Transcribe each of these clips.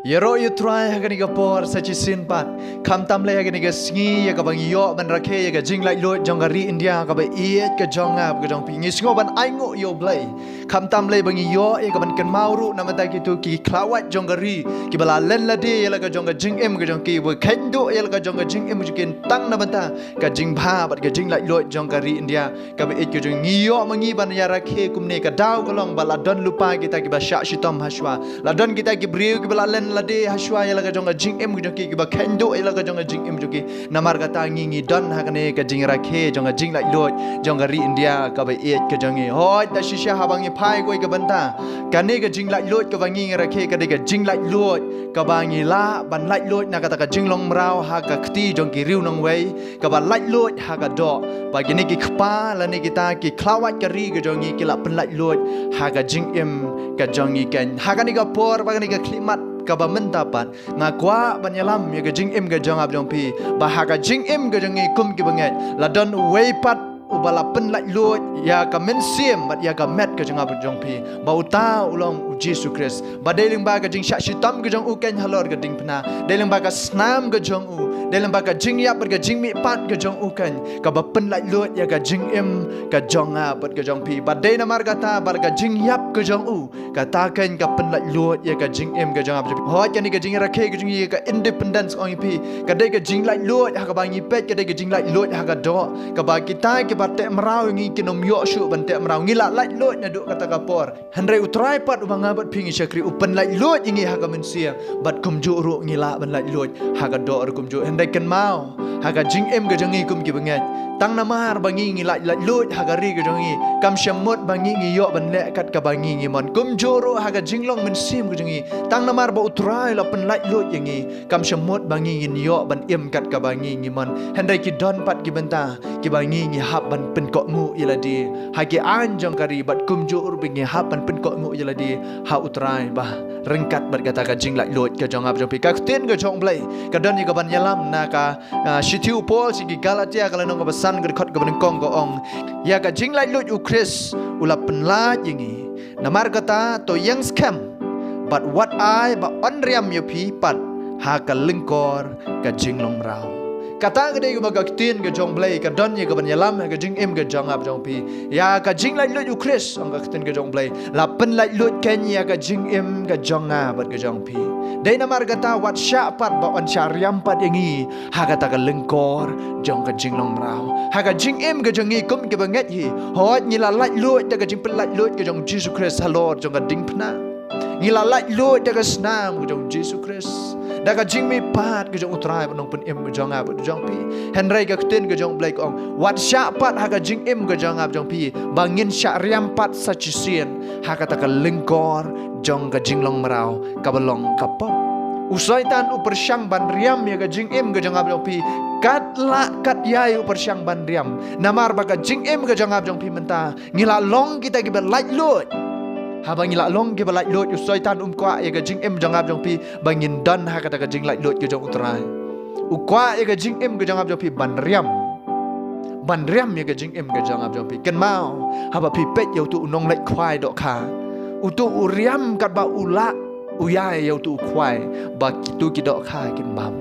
Yero you try hagani ga por sachi sin pat kam tam le hagani ga sngi ya ga bang yo ban rakhe ya ga jing lai lo jong ga ri India ga ba iet ga jong ap ga jong pi ngi sngo ban ai ngo yo blai kam tam le bang yo ya ga ban kan mau ru na mata ki tu ki klawat jong ga ri ki bala len la de ya la ga jong ga jing em ga jong ki bo khen do ya la ga jong ga jing em ju kin tang na mata ga jing bha bat ga jing lai lo jong ga ri India ga ba iet ga jong ngi yo mangi ban ya rakhe kum ne ga daw ga long bala don lupa kita ki ba sha shitom hashwa la don kita ki briu ki bala len lade hashwa ya laga jonga jing em joki ki ba kendo ya laga jonga jing em joki namar kata ngi don hakane ka jing rakhe jonga jing lai lot jonga ri India ka ba et ka jongi hoi da shisha habangi phai koi ka banta kane ka jing lai lot ka ba ngi rakhe ka de ka jing lai lot ka ba ngi la ban lai lot na kata ka jing long mrao ha ka khti jongi riu nong wei ka ba lai lot ha ka do ba gini ki khpa la ni kita ki klawat ka ri ka jongi ki la pen lai lot ha ka jing em ka jongi kan ha ka ni ka por ba ni ka klimat kaba mentapat ngakwa banyalam ya ga jing em ga jong ab jong pi bah ga jing em ga jong kum ki banget la don wei pat ubala pen lai lo ya ka men sim bat ya ka met ga jong ab jong pi ba uta ulong u Jesus Christ ba deling ba ga jing sha shitam ga jong u ken halor ga ding pna deling ba ga snam ga jong u deling ba ga jing ya bat ga jing mi pat ga jong u ken ka ba pen lai lo ya ga jing em ga jong a bat ga jong pi ba de na mar kata ba ga jing yap ga jong u kata ken ka pen lai lo ya ga jing em ga jong ab hoi ka ni ga jing rakhe ga jing ka independence ong pi ka de ga jing lai lo ha ka ba ngi pet ka de ga jing lai lo ha ka do ka ba kita ki ba te mrau ngi kinom yo shu ban te mrau ngi la lai lo na do kata ka por handre utrai pat ubanga bat pingi shakri upan lai lo ngi ha ka men sia bat kum ju ru ngi la ban lai lo ha ka do kum ju handai kan mau ha ka jing em ga jing kum ki bangat tang namar bangi ngi lai lo ha ka ri ga jing kam shamot bangi ngi yo ban le kat ka bangi ngi mon kum ju ru ha ka jing long men sim ga jing tang namar ba utrai la pen lai lo ngi kam shamot bangi ngi yo ban em kat ka bangi ngi mon handai ki don pat ki banta ki bangi ngi hab ban pen ko ngu iladi ha ki an jong kari bat kum ju ur bingi hab ban pen ko ngu iladi ha utrai ba rengkat bat kata ka jing lai lo ka jong ab jong pi ka ten ka jong blai ka don ni ka ban yalam na ka shitiu pol si ki galatia ka lanong ka basan ka khot ka ban kong ko ong ya ka jing lai lo u Chris ula pen la yingi namar kata to yang scam but what I ba on riam yo pi pat ha ka lingkor ka jing long rao kata ka dei ka ga tin ka jong blai ka don ye ka ban yalam ka jing em ka jong ab jong pi ya ka jing lai lut u Chris ong ka tin ka jong blai la pen lai lut ken ya ka jing em ka jong a bat ka jong pi dei namar kata wat sha pat ba on sha riam pat yangi ha kata ka lingkor jong ka jing long rao ha ka jing em ka jong kum ka banget hi hot ni la lai lut ta ka jing pen lai lut ka jong Jesus Christ halor jong ka ding pna ngila lai lo daga snam jong Jesus Christ daga jing mi pat ke jong utrai panong pen em jong ab jong pi henry ga kten ke jong blake ong wat sha pat ha ga jing em ke jong ab jong pi bangin sha riam pat sa chi sien ha ka ta ka lingkor jong ga jing long marau ka balong ka pop usaitan uper syang ban riam ya ga jing em ke jong ab jong pi kat la kat yai uper syang ban riam namar ba ga jing em ke jong ab jong pi menta ngila long kita ki ba lai lo habang ila long ke balai lot usaitan kwa ya ga jing em jangab jong pi bangin dan ha kata ga jing lai lot ke jong utrai ukwa ya ga jing em ke jangab jong pi ban riam ya ga jing em ke jangab jong pi ken mau haba pi pet yau tu unong lai khwai do kha utu uriam kat ba ula uyai yau tu khwai ba kitu ki do kha kin bam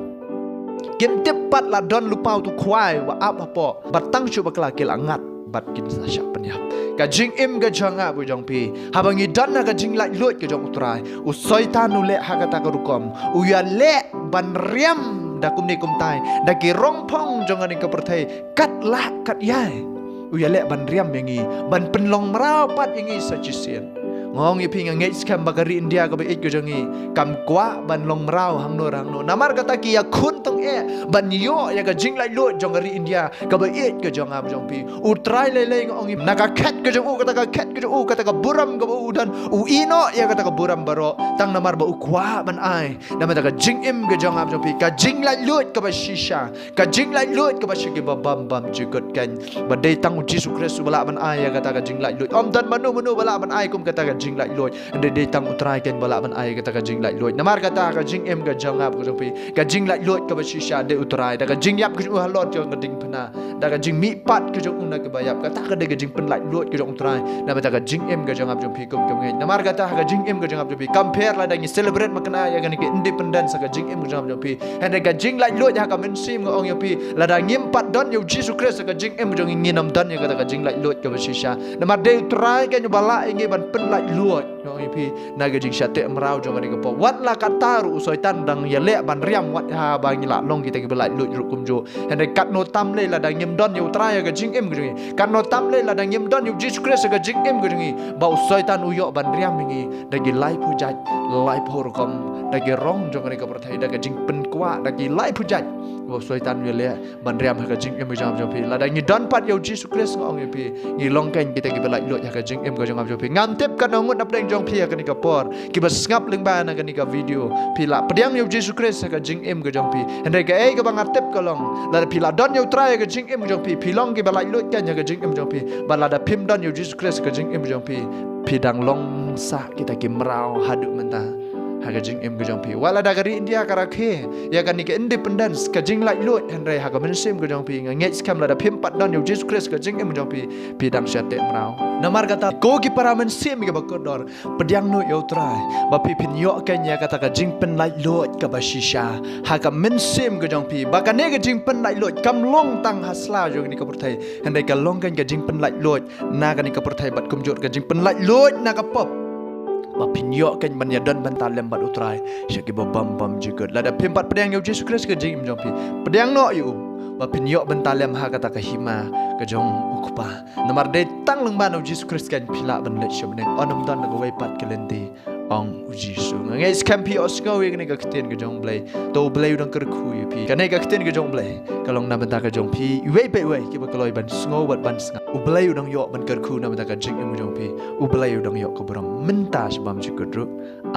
ken tepat la don lupau tu khwai wa apa po batang chu bakla ke langat bat kin sa sha penyap ka jing em ga janga bu jong pi habangi dan ka jing lai lot ka jong utrai u soitan ule ha kata ka rukom u ya le ban riam da kum ni kum tai da ki rong phong jong ani ka perthai kat la kat yai u ya le ban riam yangi ban penlong marau pat yangi sa chi sien ngong ipi ngei scam bagari India ka ba ik ka jongi kam kwa ban long marau hang no namar kata ki ya khun tong e ban yo ya ka jing lai lo jong gari India ka ba ik ka jong ab jong pi u try le ngong na ka khat ka jong u kata ka khat ka jong u kata ka buram ka ba u dan u ino ya kata ka buram baro tang namar ba u kwa ban ai namar ka jing im ka jong ab jong pi ka jing lai lo ka ba shisha ka jing lai lo ka ba shiki ba bam jigot kan ba dei tang Jesus Christ bala ban ai ya kata ka jing lai lo om dan manu bala ban ai kum kata ka jing lai lot ande de tang utrai ken bala ban ai kata ka jing lai lot namar kata ka jing em ka jangap ka jong pi ka jing lai lot ka basisha de utrai da ka jing yap ka jong halot jong ding phana da ka jing mi pat ka jong una ka bayap ka ta ka de ka jing pen lai lot ka jong utrai na ba ka jing em ka jangap jong pi kum kum ngai namar kata ka jing em ka jangap jong pi compare la da ni celebrate makna ya ka ni independence ka jing em ka jangap jong pi ande ka jing lai lot ya ka men sim ngong yo pi la da ngim pat don yo Jesus Christ ka jing em jong nginam don ya ka jing lai lot ka basisha namar de utrai ka nyu bala ngi ban pen lai lot ngong yo pi na ka jing syate mrau jong ni ka po wat la kata ru soitan dang ya le ban riam wat ha bang la long kita ke belai lut ru kum jo ande kat no tam le la dang ngim don yo utrai ka jing em ngi kat no tam le la dang ngim don yo Jesus Christ ka jing em ngi bau soitan uyo ban riam ngi dagi lai pujat lai por kom dagi rong jong ni ka perthai dagi jing pen kwa dagi lai pujat bau soitan yo le ban riam ka jing em jam jo pi la dang ni don pat yo Jesus Christ ngong pi ngi long ken kita ke belai lut ka jing em ka jong jo pi ngam tep kan ngut nap deng jong pi ka ni ka por ki bas ngap ling ba na ka ni ka video pi la pediam yo Jesus Christ ka jing em ka jong pi ande ka ei ka bang atep ka long la pi la don yo trai ka jing em jong pi long ki belai lut kan ka jing em jong pi ba la da pim don yo Jesus Christ ka jing em jong pi dang long sa kita ki mrau hadu menta haga jing em gajong pi wala da gari India karakhe ya kan ni ke independence ka jing lai lut henry haga mensim gajong pi ngai skam la da pim pat don yo Jesus Christ ka jing em gajong pi dang syate mrau namar kata ko ki para mensim ke bakodor pediang no yo trai ba pi pin yo kan ya kata ka jing pen lai lut ka basisha haga mensim gajong pi ba kan ne ka jing pen lai lut kam long tang hasla jo ni ka purthai henry ka long kan ka jing pen lai lut na ka ni ka purthai bat kum jot ka jing pen lai lut na ka pop pinyo kan banyadan bantalem bat utrai syaki bam bam juga lada pimpat pedang yo Jesus Christ ke jing jong pi pedang no yu ba pinyo bantalem ha kata ka hima ke jong ukupa namar de tang leng ban Jesus Christ kan pila ban let syam nen onam don ga wai pat kelenti ong Jesus ngai skam pi osgo we ne ga kten ke jong blai to blai dong ker khu yu pi kan ga kten ke jong blai kalong na banta ka jong pi wei pe wei ki ba kaloi ban sngo bat ban snga u blai dong yo ban ker khu na banta ka jing jong pi u blai dong yo ko bram menta sebam jikudru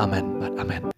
amen bat amen